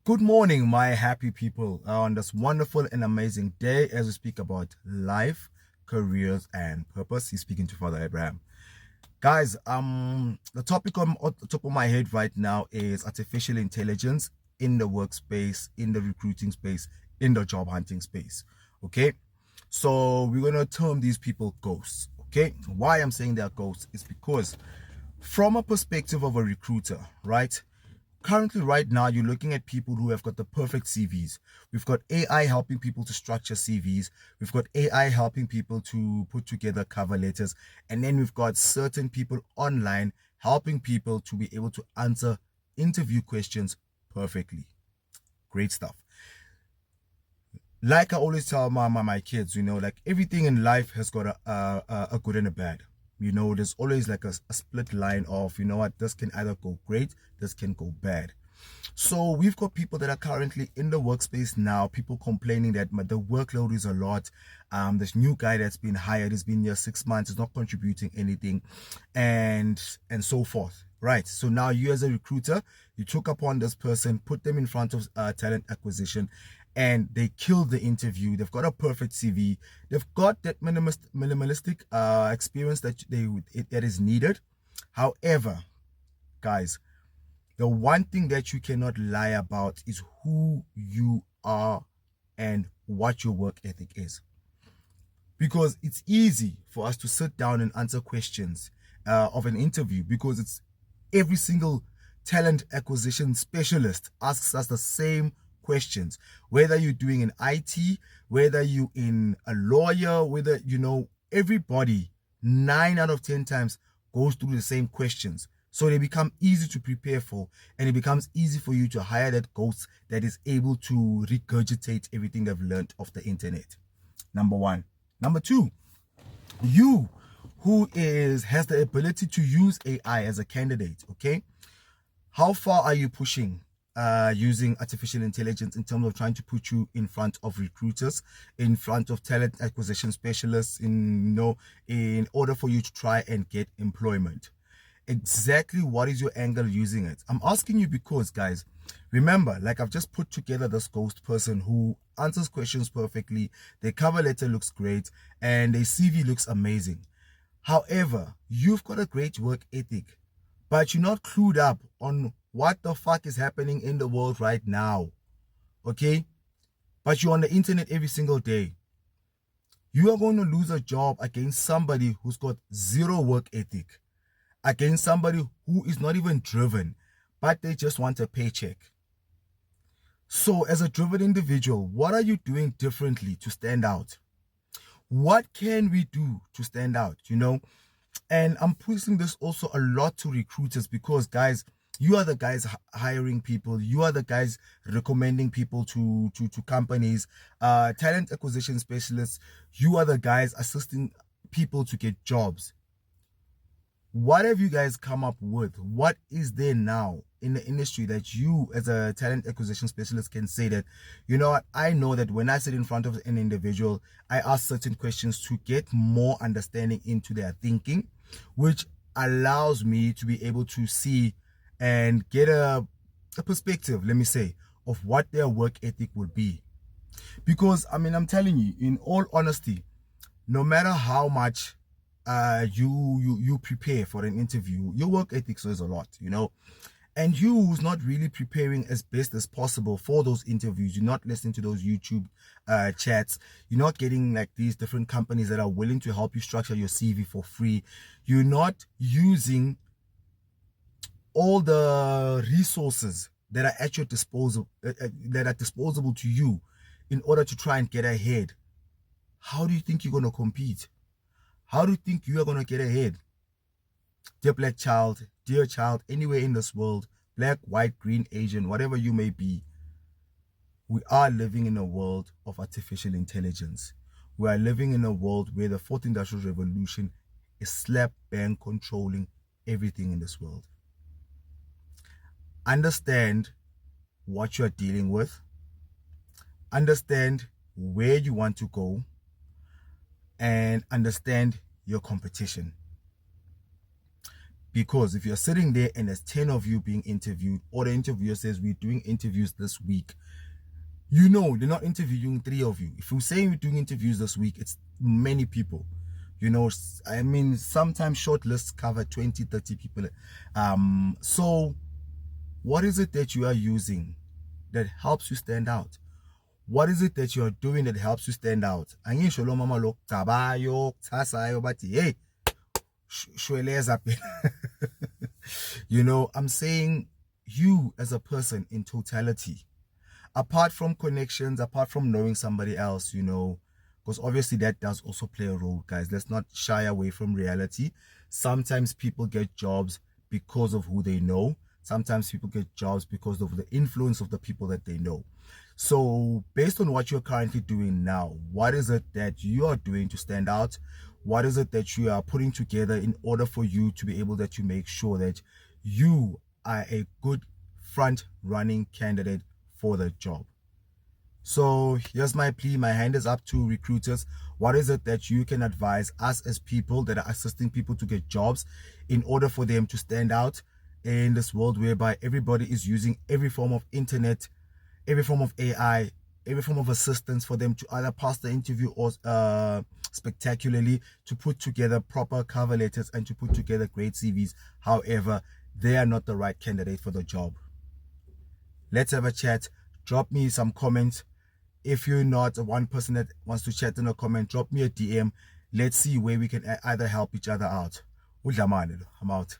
Good morning, my happy people, on this wonderful and amazing day as we speak about life, careers, and purpose. He's speaking to Father Abraham. Guys, the topic on the top of my head right now is artificial intelligence in the workspace, in the recruiting space, in the job hunting space. Okay, so we're gonna term these people ghosts. Okay, why I'm saying they're ghosts is because from a perspective of a recruiter, right? Currently, right now, you're looking at people who have got the perfect CVs. We've got AI helping people to structure CVs. We've got AI helping people to put together cover letters. And then we've got certain people online helping people to be able to answer interview questions perfectly. Great stuff. Like I always tell my kids, like everything in life has got a good and a bad. There's always like a split line of, what, this can either go great, this can go bad. So we've got people that are currently in the workspace now, people complaining that the workload is a lot. This new guy that's been hired has been here 6 months, is not contributing anything, and so forth. Right. So now you as a recruiter, you took upon this person, put them in front of talent acquisition, and they killed the interview. They've got a perfect CV. They've got that minimalistic experience that is needed. However, guys, the one thing that you cannot lie about is who you are and what your work ethic is. Because it's easy for us to sit down and answer questions of an interview, because it's every single talent acquisition specialist asks us the same questions. Whether you're doing an IT, whether you're in a lawyer, whether, everybody 9 out of 10 times goes through the same questions. So they become easy to prepare for, and it becomes easy for you to hire that ghost that is able to regurgitate everything they've learned off the internet. Number one. Number two, you who has the ability to use AI as a candidate, okay? How far are you pushing using artificial intelligence in terms of trying to put you in front of recruiters, in front of talent acquisition specialists, in order for you to try and get employment? Exactly what is your angle using it? I'm asking you because, guys, remember, like I've just put together this ghost person who answers questions perfectly, their cover letter looks great, and their CV looks amazing. However, you've got a great work ethic, but you're not clued up on what the fuck is happening in the world right now. Okay? But you're on the internet every single day. You are going to lose a job against somebody who's got zero work ethic, against somebody who is not even driven, but they just want a paycheck. So as a driven individual, what are you doing differently to stand out? What can we do to stand out, And I'm pushing this also a lot to recruiters, because, guys, you are the guys hiring people. You are the guys recommending people to companies, talent acquisition specialists. You are the guys assisting people to get jobs. What have you guys come up with? What is there now in the industry that you as a talent acquisition specialist can say that, what, I know that when I sit in front of an individual, I ask certain questions to get more understanding into their thinking, which allows me to be able to see and get a perspective, let me say, of what their work ethic will be. Because, I'm telling you, in all honesty, no matter how much you prepare for an interview, your work ethics is a lot, and you who's not really preparing as best as possible for those interviews, you're not listening to those YouTube chats, you're not getting like these different companies that are willing to help you structure your CV for free, you're not using all the resources that are at your disposal, that are disposable to you, in order to try and get ahead. How do you think you're going to compete? How do you think you are going to get ahead? Dear black child, dear child, anywhere in this world, black, white, green, Asian, whatever you may be, we are living in a world of artificial intelligence. We are living in a world where the fourth industrial revolution is slap bang controlling everything in this world. Understand what you are dealing with. Understand where you want to go, and understand your competition. Because if you're sitting there and there's 10 of you being interviewed, or the interviewer says we're doing interviews this week, you know they're not interviewing 3 of you. If you're saying we're doing interviews this week, it's many people. You know, I mean, sometimes short lists cover 20, 30 people. So what is it that you are using that helps you stand out? What is it that you're doing that helps you stand out? Angisho lo mama lo tabayo tsasayo bathi hey shweleza phela. You know, I'm saying you as a person in totality, apart from connections, apart from knowing somebody else, you know, because obviously that does also play a role, guys. Let's not shy away from reality. Sometimes people get jobs because of who they know. Sometimes people get jobs because of the influence of the people that they know. So based on what you're currently doing now, what is it that you are doing to stand out? What is it that you are putting together in order for you to be able to make sure that you are a good front running candidate for the job? So here's my plea. My hand is up to recruiters. What is it that you can advise us as people that are assisting people to get jobs in order for them to stand out in this world whereby everybody is using every form of internet, every form of AI, every form of assistance for them to either pass the interview or spectacularly to put together proper cover letters and to put together great CVs. However, they are not the right candidate for the job. Let's have a chat. Drop me some comments. If you're not one person that wants to chat in a comment, drop me a DM. Let's see where we can either help each other out. I'm out.